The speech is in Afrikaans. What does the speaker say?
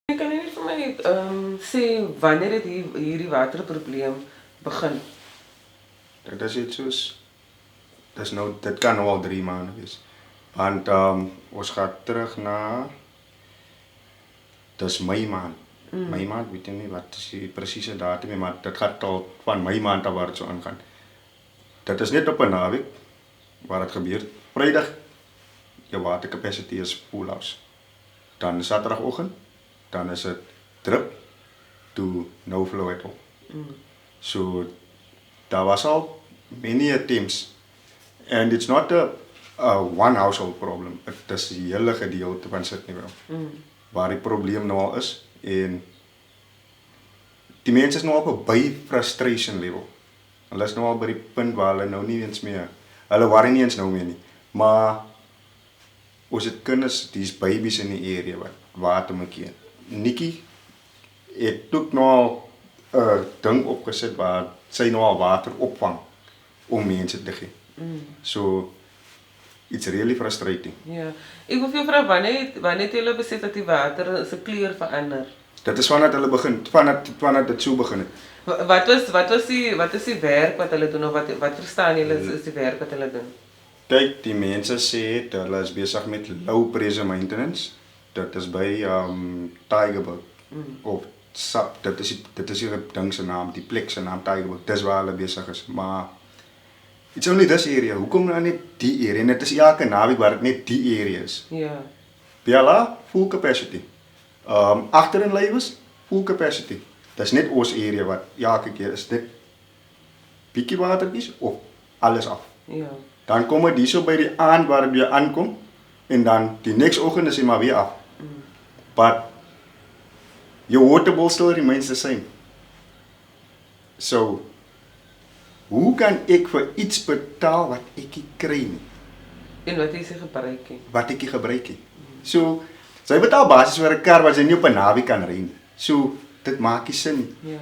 Kan jy net vir my sê wanneer het hierdie waterprobleem begin? Dit is iets soos, dit kan nou al 3 maande wees. Want ons gaan terug na, dis Mei maand. Mei maand, weet jy nie wat is die presiese datum nie, maar dit gaat al van Mei maand af waar het so aangaan. Dit is net op 'n naweek waar het gebeur. Vrydag, jou water capacity is full house. Dan Saterdagoggend, dan is het drip to no flow at all. So, daar was al many attempts. And it's not a one household problem. Het is die hele gedeelte van Sydney wel. Waar die probleem nou al is. En die mense is nou op 'n baie frustration level. Hulle is nou al by die punt waar hulle nou nie eens meer, hulle worry nie eens nou meer nie. Maar ons het kinders, dis babies in die area wat water moet gee. Nikki het ook nou al 'n ding opgesit waar sy nou al water opvang om mense te gee. So it's really frustrating. Ja. Ek wil vir jou vra wanneer het julle besef dat die water se kleur verander? Dit is vanaf hulle begin, vanaf dit so begin het. Wat is die werk wat hulle doen of wat verstaan julle is die werk wat hulle doen? Kyk, die mense sê hulle is besig met low pressure maintenance. Dit is by Tygerberg of dit is die ding se naam, die plek se naam Tygerberg. Dis waar hulle besig is, maar it's only this area. Hoekom nou net die area? En dit is elke naweek waar dit net die area is. Ja. Bella, full capacity. Agter in Lywes, full capacity. Dis net ons area wat elke keer is dit bietjie watertjies of alles af. Ja. Dan kom dit hierso by die aand waar dit weer aankom en dan die next oggend is hy maar weer af. But your water bill still remains the same. So, hoe kan ek vir iets betaal wat ek nie kry nie? En wat is die gebruik nie? Wat ek nie gebruik nie. So, sy betaal basies vir 'n kar wat sy nie op 'n naweek kan ry nie. So, dit maak nie sin nie. Ja.